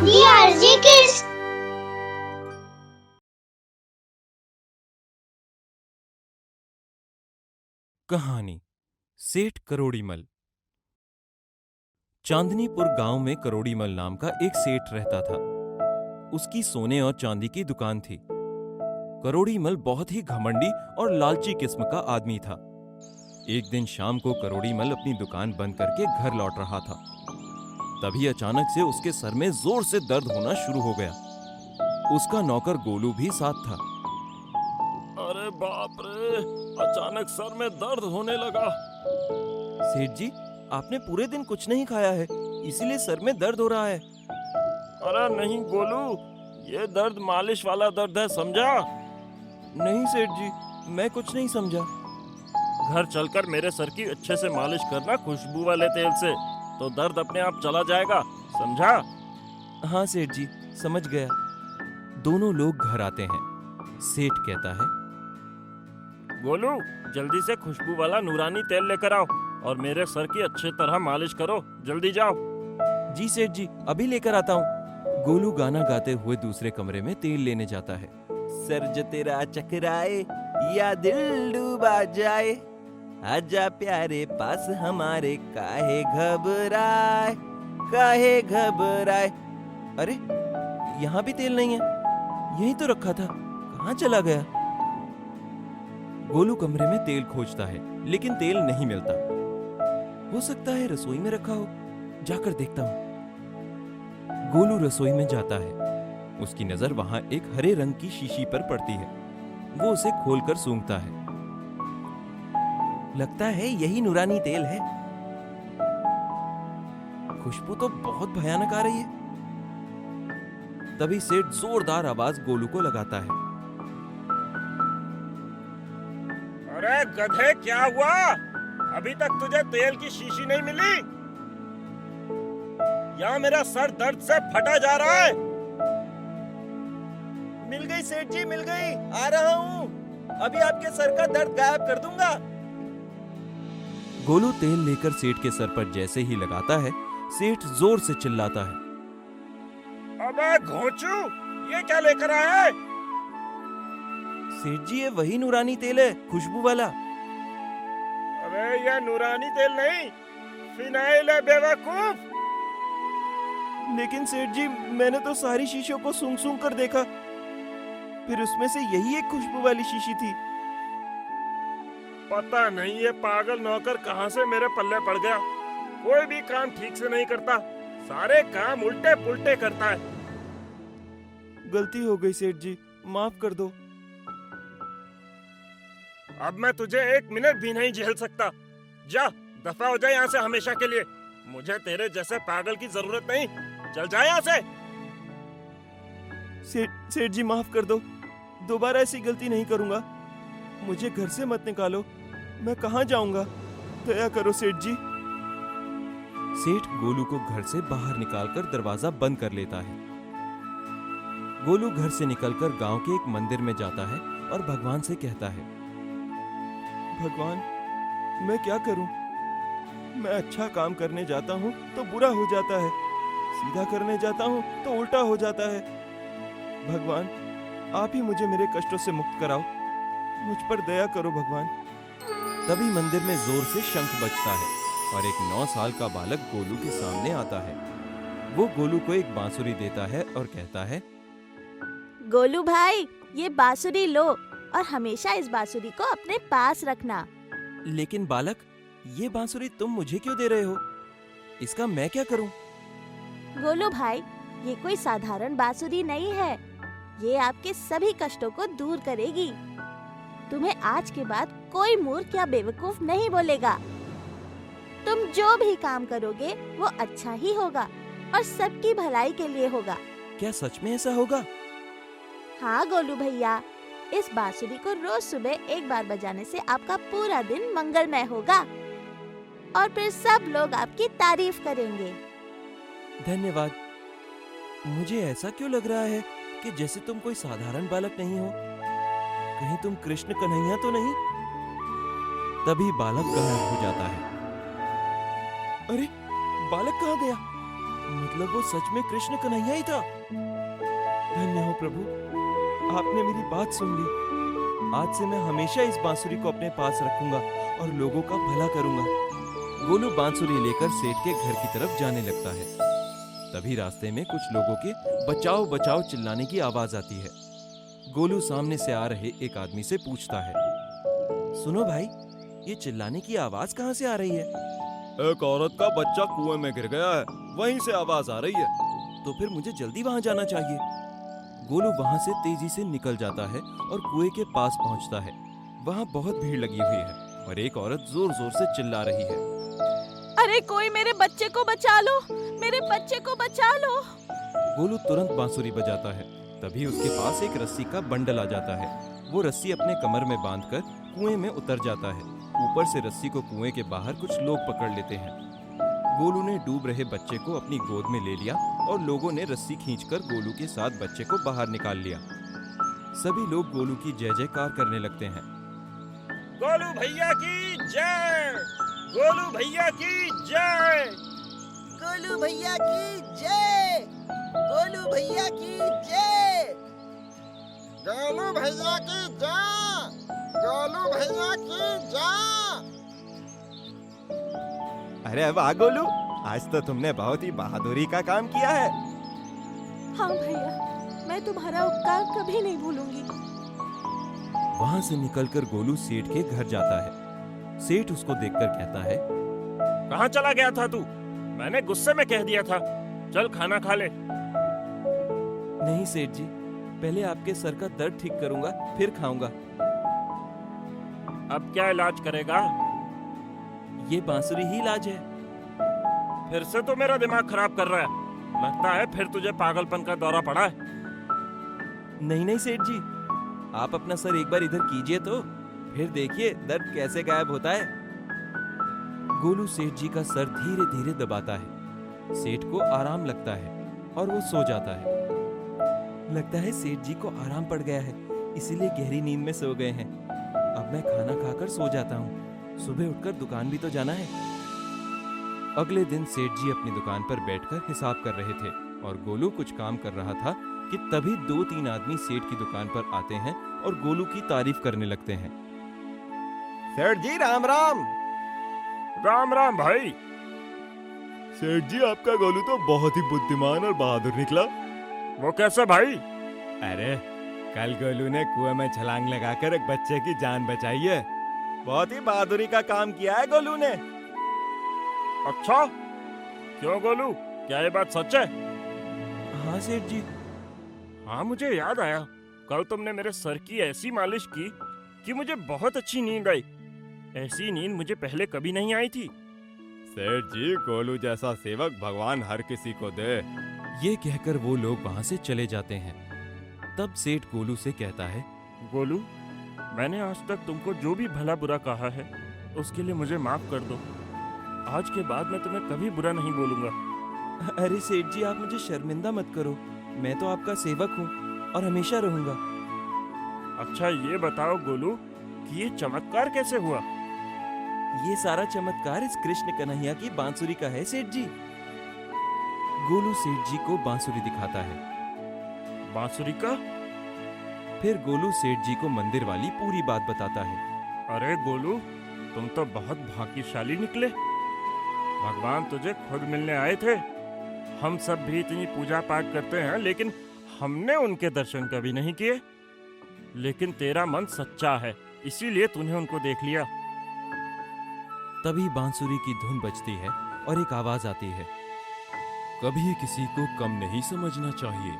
DRG Kids। कहानी सेठ करोड़ीमल। चांदनीपुर गांव में करोड़ीमल नाम का एक सेठ रहता था। उसकी सोने और चांदी की दुकान थी। करोड़ीमल बहुत ही घमंडी और लालची किस्म का आदमी था। एक दिन शाम को करोड़ीमल अपनी दुकान बंद करके घर लौट रहा था। तभी अचानक से उसके सर में जोर से दर्द होना शुरू हो गया। उसका नौकर गोलू भी साथ था। अरे बाप रे, अचानक सर में दर्द होने लगा। सेठ जी, आपने पूरे दिन कुछ नहीं खाया है, इसीलिए सर में दर्द हो रहा है। अरे नहीं गोलू, ये दर्द मालिश वाला दर्द है, समझा? नहीं सेठ जी, मैं कुछ नहीं समझा। घर चलकर मेरे सर की अच्छे से मालिश करना खुशबू वाले तेल से, तो दर्द अपने आप चला जाएगा, समझा? हाँ सेठ जी, समझ गया। दोनों लोग घर आते हैं। सेठ कहता है, गोलू जल्दी से खुशबू वाला नूरानी तेल लेकर आओ और मेरे सर की अच्छी तरह मालिश करो, जल्दी जाओ। जी सेठ जी, अभी लेकर आता हूँ। गोलू गाना गाते हुए दूसरे कमरे में तेल लेने जाता है। सर जो तेरा चकराए या दिल डूबा जाए, आजा प्यारे पास हमारे, काहे घबराए काहे घबराए। अरे यहाँ भी तेल नहीं है, यही तो रखा था, कहाँ चला गया? गोलू कमरे में तेल खोजता है, लेकिन तेल नहीं मिलता। हो सकता है रसोई में रखा हो, जाकर देखता हूँ। गोलू रसोई में जाता है। उसकी नजर वहां एक हरे रंग की शीशी पर पड़ती है। वो उसे खोलकर सूंघता है। लगता है यही नूरानी तेल है। खुशबू तो बहुत भयानक आ रही है। तभी सेठ जोरदार आवाज गोलू को लगाता है। अरे गधे, क्या हुआ? अभी तक तुझे तेल की शीशी नहीं मिली? यहाँ मेरा सर दर्द से फटा जा रहा है। मिल गई सेठ जी, मिल गई, आ रहा हूँ। अभी आपके सर का दर्द गायब कर दूंगा। गोलू तेल लेकर सेठ के सर पर जैसे ही लगाता है, सेठ जोर से चिल्लाता है, अबे घोंचू, ये क्या लेकर आया है? सेठ जी, ये वही नूरानी तेल है, खुशबू वाला। अबे ये नूरानी तेल नहीं, फिनाइल है बेवकूफ। लेकिन सेठ जी, मैंने तो सारी शीशियों को सूंघ सूंघ कर देखा, फिर उसमें से यही एक खुशबू वाली शीशी थी। पता नहीं ये पागल नौकर कहां से मेरे पल्ले पड़ गया। कोई भी काम ठीक से नहीं करता, सारे काम उल्टे पुल्टे करता है। गलती हो गई सेठ जी, माफ कर दो। अब मैं तुझे एक मिनट भी नहीं झेल सकता। जा, दफा हो जा यहाँ से हमेशा के लिए। मुझे तेरे जैसे पागल की जरूरत नहीं, चल जा यहाँ से। सेठ जी, माफ कर दो, दोबारा ऐसी गलती नहीं करूंगा। मुझे घर से मत निकालो, मैं कहाँ जाऊंगा? दया करो सेठ जी। सेठ गोलू को घर से बाहर निकालकर दरवाजा बंद कर लेता है। गोलू घर से निकलकर गांव के एक मंदिर में जाता है और भगवान से कहता है, भगवान, मैं क्या करूं? मैं अच्छा काम करने जाता हूं तो बुरा हो जाता है, सीधा करने जाता हूं तो उल्टा हो जाता है। भगवान, आप ही मुझे मेरे कष्टों से मुक्त कराओ, मुझ पर दया करो भगवान। तभी मंदिर में जोर से शंख बजता है और एक 9 साल का बालक गोलू के सामने आता है। वो गोलू को एक बांसुरी देता है और कहता है, गोलू भाई, ये बांसुरी लो और हमेशा इस बांसुरी को अपने पास रखना। लेकिन बालक, ये बांसुरी तुम मुझे क्यों दे रहे हो? इसका मैं क्या करूं? गोलू भाई, ये कोई साधारण बांसुरी नहीं है, ये आपके सभी कष्टों को दूर करेगी। तुम्हें आज के बाद कोई मूर्ख या बेवकूफ नहीं बोलेगा। तुम जो भी काम करोगे वो अच्छा ही होगा और सबकी भलाई के लिए होगा। क्या सच में ऐसा होगा? हाँ गोलू भैया, इस बांसुरी को रोज सुबह एक बार बजाने से आपका पूरा दिन मंगलमय होगा और फिर सब लोग आपकी तारीफ करेंगे। धन्यवाद। मुझे ऐसा क्यों लग रहा है कि जैसे तुम कोई साधारण बालक नहीं हो? कहीं तुम कृष्ण कन्हैया तो नहीं? तभी बालक गायब हो जाता है। अरे, बालक कहाँ गया? मतलब वो सच में कृष्ण कन्हैया ही था। धन्य हो प्रभु, आपने मेरी बात सुन ली। आज से मैं हमेशा इस बांसुरी को अपने पास रखूंगा और लोगों का भला करूंगा। गोलू बांसुरी लेकर सेठ के घर की तरफ जाने लगता है। तभी रास्ते में कुछ लोगों के बचाओ बचाओ चिल्लाने की आवाज आती है। गोलू सामने से आ रहे एक आदमी से पूछता है, सुनो भाई, ये चिल्लाने की आवाज कहाँ से आ रही है? एक औरत का बच्चा कुएं में गिर गया है, वहीं से आवाज आ रही है। तो फिर मुझे जल्दी वहां जाना चाहिए। गोलू वहां से तेजी से निकल जाता है और कुएं के पास पहुंचता है। वहां बहुत भीड़ लगी हुई है और एक औरत जोर जोर से चिल्ला रही है, अरे कोई मेरे बच्चे को बचा लो, मेरे बच्चे को बचा लो। गोलू तुरंत बांसुरी बजाता है। तभी उसके पास एक रस्सी का बंडल आ जाता है। वो रस्सी अपने कमर में बांधकर कुएं में उतर जाता है। ऊपर से रस्सी को कुएं के बाहर कुछ लोग पकड़ लेते हैं। गोलू ने डूब रहे बच्चे को अपनी गोद में ले लिया और लोगों ने रस्सी खींचकर गोलू के साथ बच्चे को बाहर निकाल लिया। सभी लोग गोलू की जय जयकार करने लगते हैं। गोलू भैया की जय, गोलू भैया की जय, गोलू भैया की जय, गोलू भैया की जय, गोलू भैया की जय, गोलू भैया की जय। अरे वाह गोलू, आज तो तुमने बहुत ही बहादुरी का काम किया है। हाँ भैया, मैं तुम्हारा उपकार कभी नहीं भूलूंगी। वहां से निकलकर गोलू सेठ के घर जाता है। सेठ उसको देखकर कहता है, कहाँ चला गया था तू? मैंने गुस्से में कह दिया था, चल खाना खा ले। नहीं सेठ जी, पहले आपके सर का दर्द ठीक करूंगा, फिर खाऊंगा। अब क्या इलाज करेगा? ये बांसुरी ही इलाज है। फिर से तो मेरा दिमाग खराब कर रहा है। लगता है फिर तुझे पागलपन का दौरा पड़ा है। नहीं नहीं सेठ जी, आप अपना सर एक बार इधर कीजिए तो फिर देखिए दर्द कैसे गायब होता है। गोलू सेठ जी का सर धीरे धीरे दबाता है। सेठ को आराम लगता है और वो सो जाता है। लगता है सेठ जी को आराम पड़ गया है, इसीलिए गहरी नींद में सो गए हैं। अब मैं खाना खाकर सो जाता हूँ, सुबह उठकर दुकान भी तो जाना है। अगले दिन सेठ जी अपनी दुकान पर बैठकर हिसाब कर रहे थे और गोलू कुछ काम कर रहा था कि तभी 2-3 आदमी सेठ की दुकान पर आते हैं और गोलू की तारीफ करने लगते हैं। सेठ जी राम राम। राम राम भाई। सेठ जी आपका गोलू तो बहुत ही बुद्धिमान और बहादुर निकला। वो कैसे भाई? अरे कल गोलू ने कुएं में छलांग लगाकर एक बच्चे की जान बचाई है। बहुत ही बहादुरी का काम किया है गोलू ने। अच्छा, क्यों गोलू, क्या ये बात सच है? हाँ सेठ जी। हाँ, मुझे याद आया, कल तुमने मेरे सर की ऐसी मालिश की कि मुझे बहुत अच्छी नींद आई। ऐसी नींद मुझे पहले कभी नहीं आई थी। सेठ जी, गोलू जैसा सेवक भगवान हर किसी को दे। ये कहकर वो लोग वहां से चले जाते हैं। तब सेठ गोलू से कहता है, गोलू, मैंने आज तक तुमको जो भी भला बुरा कहा है उसके लिए मुझे माफ कर दो। आज के बाद मैं तुम्हें कभी बुरा नहीं बोलूंगा। अरे सेठ जी, आप मुझे शर्मिंदा मत करो, मैं तो आपका सेवक हूँ और हमेशा रहूंगा। अच्छा ये बताओ गोलू कि ये चमत्कार कैसे हुआ? ये सारा चमत्कार इस कृष्ण कन्हैया की बांसुरी का है सेठ जी। गोलू सेठ जी को बांसुरी दिखाता है। बांसुरी का? फिर गोलू सेठ जी को मंदिर वाली पूरी बात बताता है। अरे गोलू, तुम तो बहुत भाग्यशाली निकले। भगवान तुझे खुद मिलने आए थे। हम सब भी इतनी पूजा पाठ करते हैं लेकिन हमने उनके दर्शन कभी नहीं किए। लेकिन तेरा मन सच्चा है, इसीलिए तूने उनको देख लिया। तभी बांसुरी की धुन बजती है और एक आवाज आती है, कभी किसी को कम नहीं समझना चाहिए।